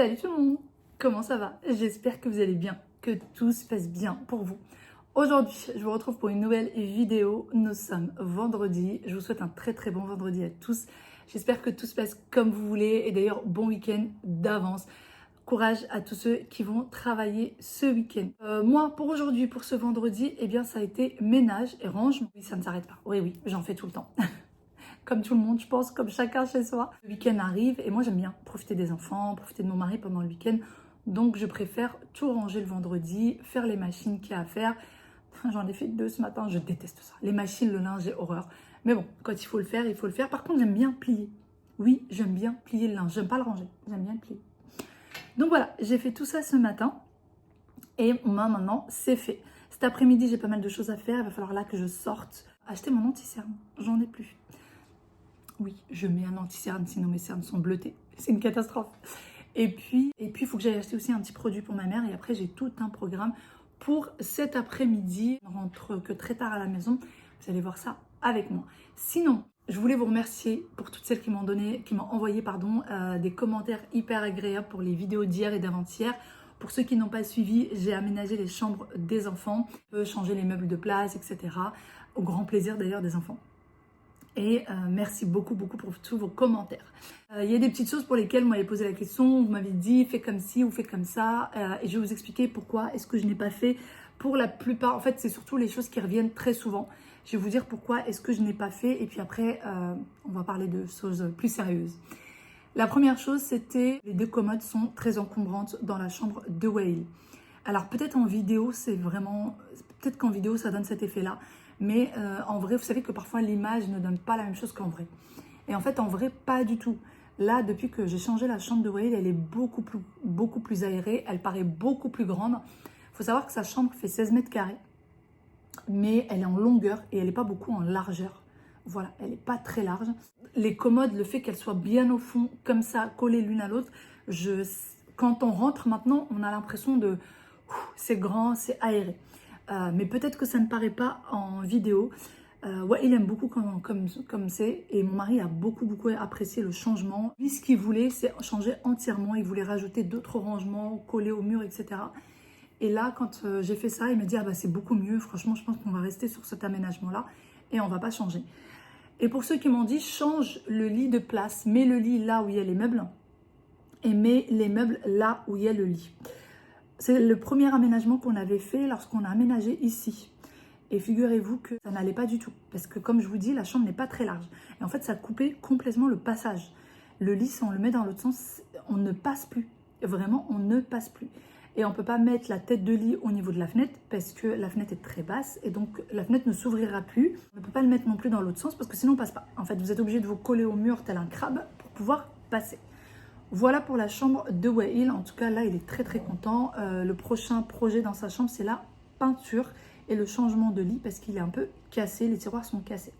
Salut tout le monde, comment ça va? J'espère que vous allez bien, que tout se passe bien pour vous. Aujourd'hui, je vous retrouve pour une nouvelle vidéo. Nous sommes vendredi. Je vous souhaite un très bon vendredi à tous. J'espère que tout se passe comme vous voulez et d'ailleurs bon week-end d'avance. Courage à tous ceux qui vont travailler ce week-end. Moi, pour aujourd'hui, pour ce vendredi, eh bien ça a été ménage et rangement. Oui, ça ne s'arrête pas. Oui, j'en fais tout le temps. Comme tout le monde, je pense, comme chacun chez soi. Le week-end arrive et moi j'aime bien profiter des enfants, profiter de mon mari pendant le week-end. Donc je préfère tout ranger le vendredi, faire les machines qu'il y a à faire. J'en ai fait 2 ce matin, je déteste ça. Les machines, le linge, j'ai horreur. Mais bon, quand il faut le faire, il faut le faire. Par contre, j'aime bien plier. Oui, j'aime bien plier le linge. J'aime pas le ranger, j'aime bien le plier. Donc voilà, j'ai fait tout ça ce matin. Et maintenant, c'est fait. Cet après-midi, j'ai pas mal de choses à faire. Il va falloir là que je sorte. Acheter mon anti-cerne, j'en ai plus. Oui, je mets un anti-cerne, sinon mes cernes sont bleutées. C'est une catastrophe. Et puis, il faut que j'aille acheter aussi un petit produit pour ma mère. Et après, j'ai tout un programme pour cet après-midi. Je ne rentre que très tard à la maison. Vous allez voir ça avec moi. Sinon, je voulais vous remercier pour toutes celles qui m'ont envoyé des commentaires hyper agréables pour les vidéos d'hier et d'avant-hier. Pour ceux qui n'ont pas suivi, j'ai aménagé les chambres des enfants, changer les meubles de place, etc. Au grand plaisir d'ailleurs des enfants. Et merci beaucoup pour tous vos commentaires. Il y a des petites choses pour lesquelles vous m'avez posé la question, vous m'avez dit fais comme ci ou fais comme ça, et je vais vous expliquer pourquoi est-ce que je n'ai pas fait pour la plupart. En fait, c'est surtout les choses qui reviennent très souvent. Je vais vous dire pourquoi est-ce que je n'ai pas fait, et puis après, on va parler de choses plus sérieuses. La première chose, c'était les 2 commodes sont très encombrantes dans la chambre de Wael. Alors peut-être en vidéo, peut-être qu'en vidéo, ça donne cet effet-là. Mais en vrai, vous savez que parfois l'image ne donne pas la même chose qu'en vrai. Et en fait, en vrai, pas du tout. Là, depuis que j'ai changé la chambre de Wael, elle est beaucoup plus aérée. Elle paraît beaucoup plus grande. Il faut savoir que sa chambre fait 16 mètres carrés. Mais elle est en longueur et elle n'est pas beaucoup en largeur. Voilà, elle n'est pas très large. Les commodes, le fait qu'elles soient bien au fond, comme ça, collées l'une à l'autre, quand on rentre maintenant, on a l'impression de... c'est grand, c'est aéré. Mais peut-être que ça ne paraît pas en vidéo. Il aime beaucoup comme c'est. Et mon mari a beaucoup apprécié le changement. Lui, ce qu'il voulait, c'est changer entièrement. Il voulait rajouter d'autres rangements, coller au mur, etc. Et là, quand j'ai fait ça, il m'a dit « Ah bah c'est beaucoup mieux. Franchement, je pense qu'on va rester sur cet aménagement-là. Et on ne va pas changer. » Et pour ceux qui m'ont dit « Change le lit de place. Mets le lit là où il y a les meubles. Et mets les meubles là où il y a le lit. » C'est le premier aménagement qu'on avait fait lorsqu'on a aménagé ici. Et figurez-vous que ça n'allait pas du tout. Parce que comme je vous dis, la chambre n'est pas très large. Et en fait, ça coupait complètement le passage. Le lit, si on le met dans l'autre sens, on ne passe plus. Vraiment, on ne passe plus. Et on ne peut pas mettre la tête de lit au niveau de la fenêtre parce que la fenêtre est très basse. Et donc, la fenêtre ne s'ouvrira plus. On ne peut pas le mettre non plus dans l'autre sens parce que sinon, on ne passe pas. En fait, vous êtes obligé de vous coller au mur tel un crabe pour pouvoir passer. Voilà pour la chambre de Wael. En tout cas, là, il est très content. Le prochain projet dans sa chambre, c'est la peinture et le changement de lit parce qu'il est un peu cassé. Les tiroirs sont cassés.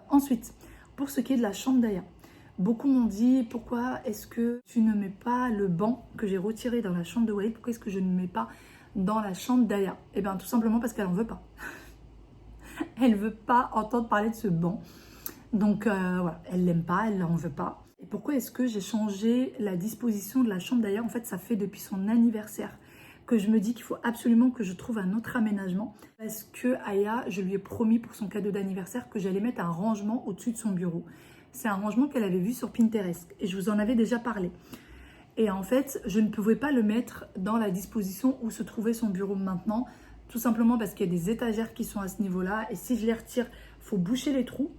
Ensuite, pour ce qui est de la chambre d'Aya, beaucoup m'ont dit « Pourquoi est-ce que tu ne mets pas le banc que j'ai retiré dans la chambre de Wael? Pourquoi est-ce que je ne mets pas dans la chambre d'Aya ?» Eh bien, tout simplement parce qu'elle n'en veut pas. Elle ne veut pas entendre parler de ce banc. Donc, voilà, elle l'aime pas, elle n'en veut pas. Et pourquoi est-ce que j'ai changé la disposition de la chambre d'Aya? En fait, ça fait depuis son anniversaire que je me dis qu'il faut absolument que je trouve un autre aménagement. Parce que Aya, je lui ai promis pour son cadeau d'anniversaire que j'allais mettre un rangement au-dessus de son bureau. C'est un rangement qu'elle avait vu sur Pinterest et je vous en avais déjà parlé. Et en fait, je ne pouvais pas le mettre dans la disposition où se trouvait son bureau maintenant. Tout simplement parce qu'il y a des étagères qui sont à ce niveau-là. Et si je les retire, il faut boucher les trous.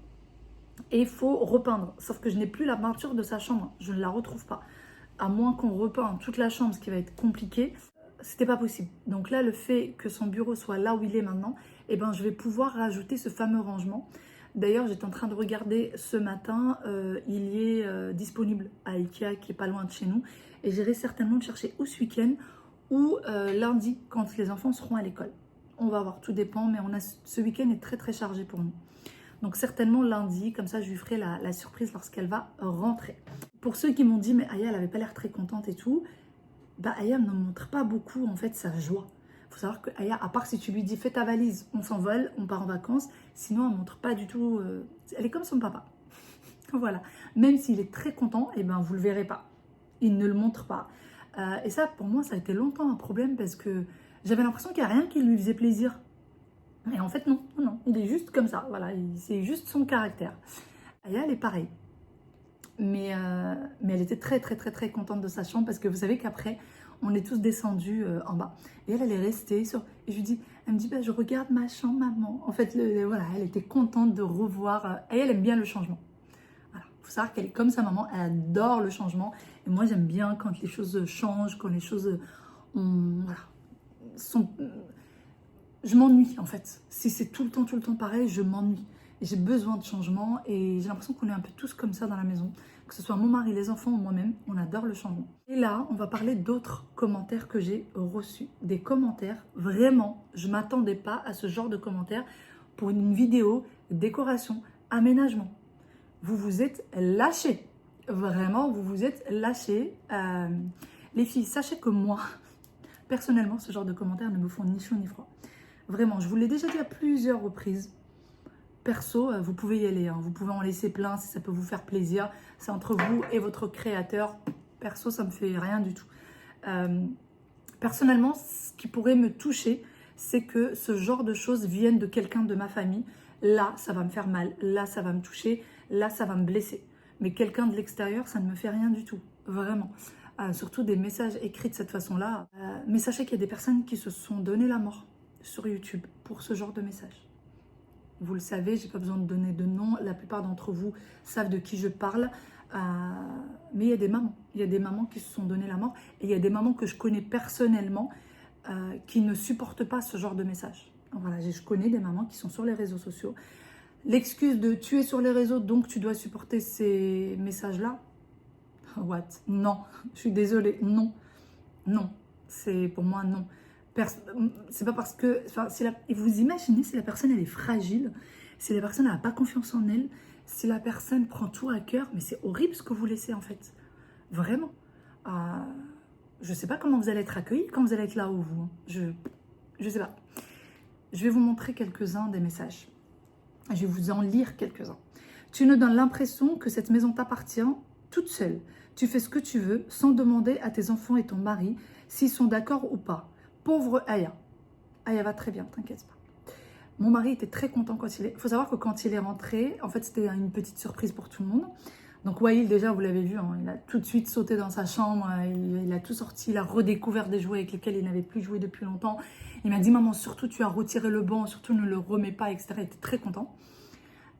Et il faut repeindre. Sauf que je n'ai plus la peinture de sa chambre. Je ne la retrouve pas. À moins qu'on repeigne toute la chambre, ce qui va être compliqué, c'était pas possible. Donc là, le fait que son bureau soit là où il est maintenant, eh ben, je vais pouvoir rajouter ce fameux rangement. D'ailleurs, j'étais en train de regarder ce matin. Il y est disponible à Ikea, qui est pas loin de chez nous. Et j'irai certainement le chercher ou ce week-end ou lundi, quand les enfants seront à l'école. On va voir, tout dépend. Mais ce week-end est très chargé pour nous. Donc certainement lundi, comme ça je lui ferai la surprise lorsqu'elle va rentrer. Pour ceux qui m'ont dit mais Aya elle avait pas l'air très contente et tout, bah Aya ne montre pas beaucoup en fait sa joie. Il faut savoir que Aya, à part si tu lui dis fais ta valise, on s'envole, on part en vacances, sinon elle montre pas du tout, elle est comme son papa. Voilà, même s'il est très content, et ben vous le verrez pas. Il ne le montre pas. Et ça, pour moi, ça a été longtemps un problème parce que j'avais l'impression qu'il n'y a rien qui lui faisait plaisir. Et en fait, non, non, non, il est juste comme ça, voilà, c'est juste son caractère. Aya, elle est pareille. Mais elle était très, très, très, très contente de sa chambre parce que vous savez qu'après, on est tous descendus en bas. Et elle est restée sur... Et je lui dis, elle me dit, bah, je regarde ma chambre, maman. En fait, voilà, elle était contente de revoir. Et elle aime bien le changement. Voilà, il faut savoir qu'elle est comme sa maman, elle adore le changement. Et moi, j'aime bien quand les choses changent, quand les choses voilà, sont... Je m'ennuie, en fait. Si c'est tout le temps pareil, je m'ennuie. Et j'ai besoin de changement. Et j'ai l'impression qu'on est un peu tous comme ça dans la maison. Que ce soit mon mari, les enfants ou moi-même, on adore le changement. Et là, on va parler d'autres commentaires que j'ai reçus. Des commentaires, vraiment, je ne m'attendais pas à ce genre de commentaires pour une vidéo décoration, aménagement. Vous vous êtes lâchés. Vraiment, vous vous êtes lâchés. Les filles, sachez que moi, personnellement, ce genre de commentaires ne me font ni chaud ni froid. Vraiment, je vous l'ai déjà dit à plusieurs reprises. Perso, vous pouvez y aller, hein. Vous pouvez en laisser plein si ça peut vous faire plaisir. C'est entre vous et votre créateur. Perso, ça me fait rien du tout. Personnellement, ce qui pourrait me toucher, c'est que ce genre de choses viennent de quelqu'un de ma famille. Là, ça va me faire mal. Là, ça va me toucher. Là, ça va me blesser. Mais quelqu'un de l'extérieur, ça ne me fait rien du tout. Vraiment. Surtout des messages écrits de cette façon-là. Mais sachez qu'il y a des personnes qui se sont donné la mort sur YouTube pour ce genre de messages. Vous le savez, je n'ai pas besoin de donner de nom. La plupart d'entre vous savent de qui je parle. Mais il y a des mamans. Il y a des mamans qui se sont donné la mort. Et il y a des mamans que je connais personnellement qui ne supportent pas ce genre de message. Voilà, je connais des mamans qui sont sur les réseaux sociaux. L'excuse de tu es sur les réseaux, donc tu dois supporter ces messages-là. What? Non, je suis désolée. Non, non. C'est pour moi non. C'est pas parce que... Enfin, vous imaginez si la personne elle est fragile, si la personne n'a pas confiance en elle, si la personne prend tout à cœur, mais c'est horrible ce que vous laissez en fait. Vraiment. Je sais pas comment vous allez être accueillis quand vous allez être là où vous. Je sais pas. Je vais vous montrer quelques-uns des messages. Je vais vous en lire quelques-uns. Tu nous donnes l'impression que cette maison t'appartient toute seule. Tu fais ce que tu veux sans demander à tes enfants et ton mari s'ils sont d'accord ou pas. Pauvre Aya. Aya va très bien, t'inquiète pas. Mon mari était très content quand il est... Il faut savoir que quand il est rentré, en fait, c'était une petite surprise pour tout le monde. Donc Wael, déjà, vous l'avez vu, hein, il a tout de suite sauté dans sa chambre, il a tout sorti, il a redécouvert des jouets avec lesquels il n'avait plus joué depuis longtemps. Il m'a dit, maman, surtout tu as retiré le banc, surtout ne le remets pas, etc. Il était très content.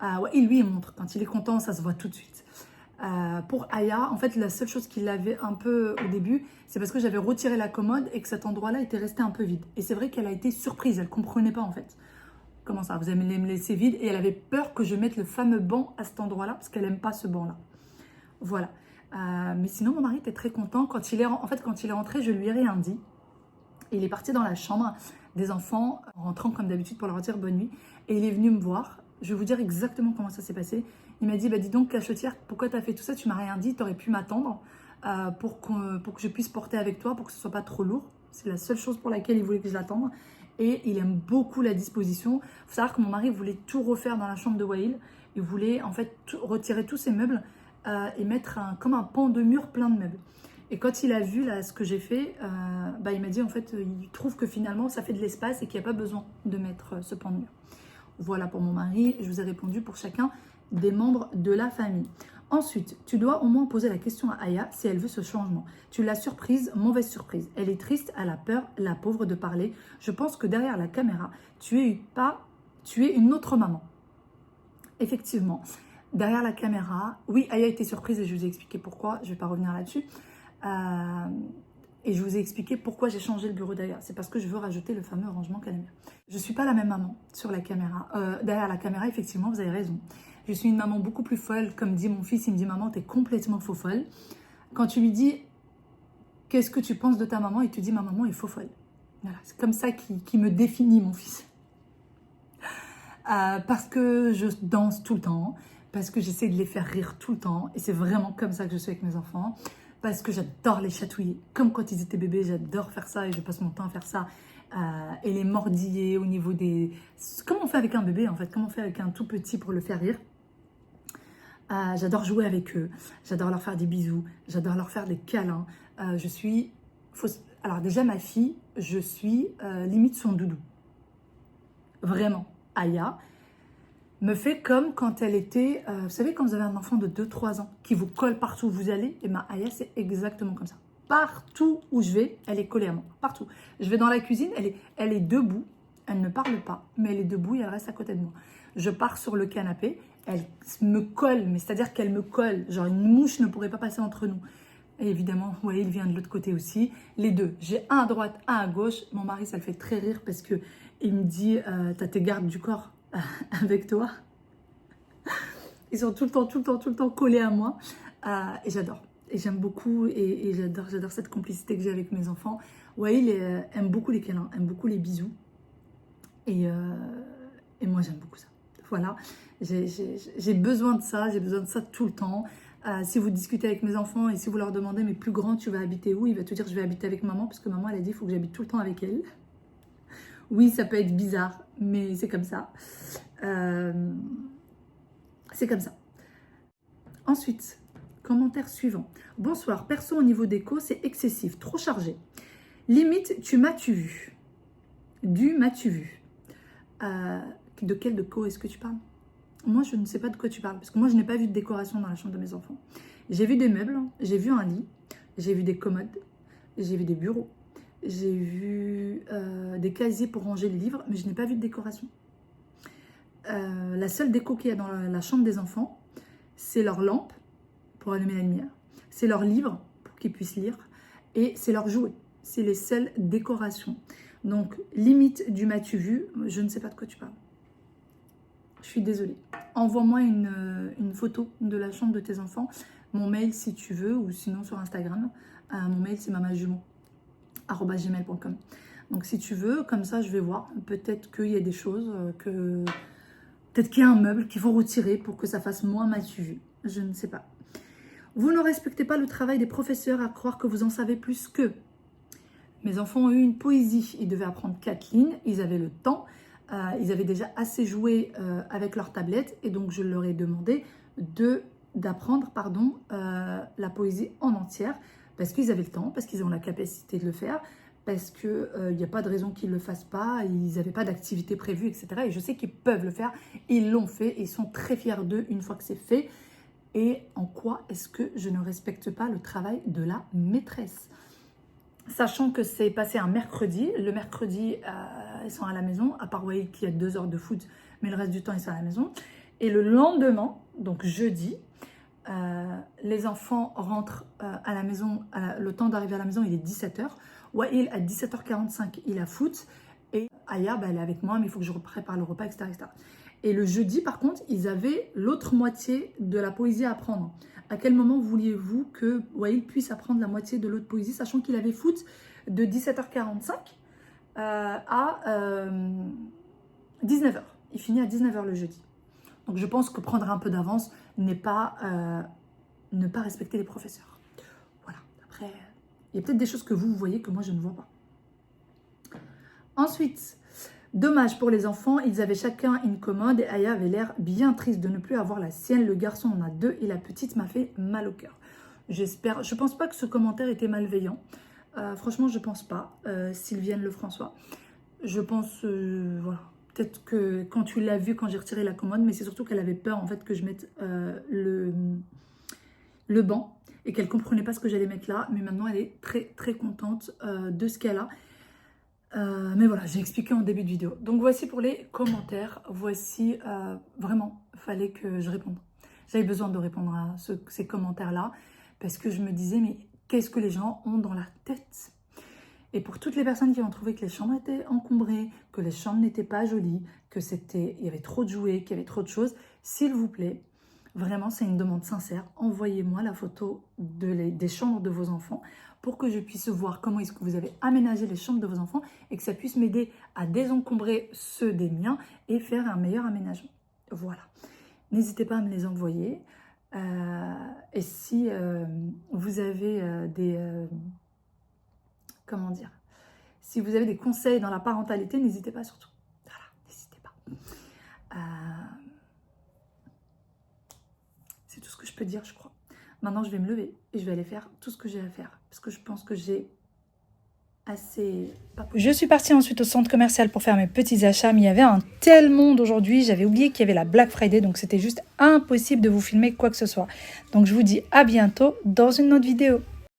Wael, lui, il montre. Quand il est content, ça se voit tout de suite. Pour Aya, en fait, la seule chose qu'il avait un peu au début, c'est parce que j'avais retiré la commode et que cet endroit-là était resté un peu vide. Et c'est vrai qu'elle a été surprise, elle ne comprenait pas en fait. Comment ça, vous allez me laisser vide? Et elle avait peur que je mette le fameux banc à cet endroit-là, parce qu'elle n'aime pas ce banc-là. Voilà. Mais sinon, mon mari était très content. Quand il est rentré, je lui ai rien dit. Et il est parti dans la chambre des enfants, en rentrant comme d'habitude pour leur dire bonne nuit. Et il est venu me voir. Je vais vous dire exactement comment ça s'est passé. Il m'a dit, bah dis donc cachetière, pourquoi tu as fait tout ça? Tu m'as rien dit, tu aurais pu m'attendre pour que je puisse porter avec toi, pour que ce soit pas trop lourd. C'est la seule chose pour laquelle il voulait que je l'attende. Et il aime beaucoup la disposition. Il faut savoir que mon mari voulait tout refaire dans la chambre de Wael. Il voulait en fait retirer tous ses meubles et mettre comme un pan de mur plein de meubles. Et quand il a vu là ce que j'ai fait, il m'a dit en fait, il trouve que finalement ça fait de l'espace et qu'il n'y a pas besoin de mettre ce pan de mur. Voilà pour mon mari, je vous ai répondu pour chacun des membres de la famille. Ensuite, tu dois au moins poser la question à Aya si elle veut ce changement. Tu l'as surprise, mauvaise surprise. Elle est triste, elle a peur, la pauvre, de parler. Je pense que derrière la caméra, tu es une autre maman. Effectivement, derrière la caméra, oui, Aya était surprise et je vous ai expliqué pourquoi. Je ne vais pas revenir là-dessus. Et je vous ai expliqué pourquoi j'ai changé le bureau d'Aya. C'est parce que je veux rajouter le fameux rangement qu'elle aime bien. Je ne suis pas la même maman sur la caméra. Derrière la caméra, effectivement, vous avez raison. Je suis une maman beaucoup plus folle. Comme dit mon fils, il me dit « Maman, t'es complètement faux folle ». Quand tu lui dis « Qu'est-ce que tu penses de ta maman ?» il te dit « Ma maman est faux folle ». Voilà, c'est comme ça qui me définit, mon fils. Parce que je danse tout le temps, parce que j'essaie de les faire rire tout le temps. Et c'est vraiment comme ça que je suis avec mes enfants. Parce que j'adore les chatouiller. Comme quand ils étaient bébés, j'adore faire ça et je passe mon temps à faire ça. Et les mordiller au niveau des... Comment on fait avec un bébé en fait? Comment on fait avec un tout petit pour le faire rire? J'adore jouer avec eux. J'adore leur faire des bisous. J'adore leur faire des câlins. Je suis Alors déjà, ma fille, je suis limite son doudou. Vraiment. Aya me fait comme quand elle était... vous savez, quand vous avez un enfant de 2-3 ans qui vous colle partout où vous allez, et ma Aya, c'est exactement comme ça. Partout où je vais, elle est collée à moi. Partout. Je vais dans la cuisine, elle est debout. Elle ne parle pas, mais elle est debout et elle reste à côté de moi. Je pars sur le canapé, elle me colle, mais c'est-à-dire qu'elle me colle. Genre une mouche ne pourrait pas passer entre nous. Et évidemment, vous voyez, il vient de l'autre côté aussi. Les deux. J'ai un à droite, un à gauche. Mon mari, ça le fait très rire parce que il me dit, t'as tes gardes du corps avec toi. Ils sont tout le temps collés à moi. Et j'adore. Et j'aime beaucoup et j'adore cette complicité que j'ai avec mes enfants. Wael aime beaucoup les câlins, aime beaucoup les bisous. Et moi, j'aime beaucoup ça. Voilà, j'ai besoin de ça, tout le temps. Si vous discutez avec mes enfants et si vous leur demandez, mais plus grand, tu vas habiter où? Il va te dire, je vais habiter avec maman, parce que maman, elle a dit, il faut que j'habite tout le temps avec elle. Oui, ça peut être bizarre, mais c'est comme ça. C'est comme ça. Ensuite, commentaire suivant. Bonsoir, perso au niveau déco, c'est excessif, trop chargé. Limite, tu m'as-tu vu? Du m'as-tu vu? De quelle déco est-ce que tu parles? Moi, je ne sais pas de quoi tu parles, parce que moi, je n'ai pas vu de décoration dans la chambre de mes enfants. J'ai vu des meubles, j'ai vu un lit, j'ai vu des commodes, j'ai vu des bureaux, j'ai vu des casiers pour ranger les livres, mais je n'ai pas vu de décoration. La seule déco qu'il y a dans la chambre des enfants, c'est leur lampe pour allumer la lumière, c'est leur livre pour qu'ils puissent lire, et c'est leur jouet. C'est les seules décorations. Donc, limite du m'as-tu vu, je ne sais pas de quoi tu parles. Je suis désolée. Envoie-moi une photo de la chambre de tes enfants. Mon mail si tu veux, ou sinon sur Instagram. Mon mail c'est mamajumeau@gmail.com. Donc si tu veux, comme ça je vais voir. Peut-être qu'il y a des choses peut-être qu'il y a un meuble qu'il faut retirer pour que ça fasse moins m'as-tu vu. Je ne sais pas. Vous ne respectez pas le travail des professeurs à croire que vous en savez plus qu'eux. Mes enfants ont eu une poésie. Ils devaient apprendre 4 lignes. Ils avaient le temps. Ils avaient déjà assez joué avec leur tablette et donc je leur ai demandé d'apprendre la poésie en entière parce qu'ils avaient le temps, parce qu'ils ont la capacité de le faire, parce qu'il n'y a pas de raison qu'ils ne le fassent pas, ils n'avaient pas d'activité prévue, etc. Et je sais qu'ils peuvent le faire, ils l'ont fait et ils sont très fiers d'eux une fois que c'est fait. Et en quoi est-ce que je ne respecte pas le travail de la maîtresse? Sachant que c'est passé un mercredi, le mercredi, ils sont à la maison, à part Wael qui a 2 heures de foot, mais le reste du temps, ils sont à la maison. Et le lendemain, donc jeudi, les enfants rentrent à la maison, le temps d'arriver à la maison, il est 17h. Wael, à 17h45, il a foot. Et Aya, elle est avec moi, mais il faut que je prépare le repas, etc., etc. Et le jeudi, par contre, ils avaient l'autre moitié de la poésie à apprendre. À quel moment vouliez-vous que Wael puisse apprendre la moitié de l'autre poésie, sachant qu'il avait foot de 17h45 à 19h. Il finit à 19h le jeudi. Donc je pense que prendre un peu d'avance n'est pas ne pas respecter les professeurs. Voilà. Après, il y a peut-être des choses que vous voyez que moi je ne vois pas. Ensuite, dommage pour les enfants, ils avaient chacun une commode et Aya avait l'air bien triste de ne plus avoir la sienne. Le garçon en a 2 et la petite m'a fait mal au cœur. J'espère, je pense pas que ce commentaire était malveillant. Franchement, je pense pas. Sylviane Lefrançois. Je pense, voilà. Peut-être que quand tu l'as vu, quand j'ai retiré la commode, mais c'est surtout qu'elle avait peur en fait que je mette le banc et qu'elle comprenait pas ce que j'allais mettre là. Mais maintenant, elle est très très contente de ce qu'elle a. Mais voilà, j'ai expliqué en début de vidéo. Donc voici pour les commentaires. Voici, vraiment, il fallait que je réponde. J'avais besoin de répondre à ces commentaires-là parce que je me disais, mais qu'est-ce que les gens ont dans la tête? Et pour toutes les personnes qui ont trouvé que les chambres étaient encombrées, que les chambres n'étaient pas jolies, il y avait trop de jouets, qu'il y avait trop de choses, s'il vous plaît, vraiment, c'est une demande sincère. Envoyez-moi la photo des chambres de vos enfants pour que je puisse voir comment est-ce que vous avez aménagé les chambres de vos enfants et que ça puisse m'aider à désencombrer ceux des miens et faire un meilleur aménagement. Voilà. N'hésitez pas à me les envoyer. Et si vous avez comment dire, si vous avez des conseils dans la parentalité, n'hésitez pas surtout. Voilà, n'hésitez pas. C'est tout ce que je peux dire, je crois. Maintenant, je vais me lever et je vais aller faire tout ce que j'ai à faire. Parce que je pense que j'ai assez... Je suis partie ensuite au centre commercial pour faire mes petits achats, mais il y avait un tel monde aujourd'hui, j'avais oublié qu'il y avait la Black Friday, donc c'était juste impossible de vous filmer quoi que ce soit. Donc je vous dis à bientôt dans une autre vidéo.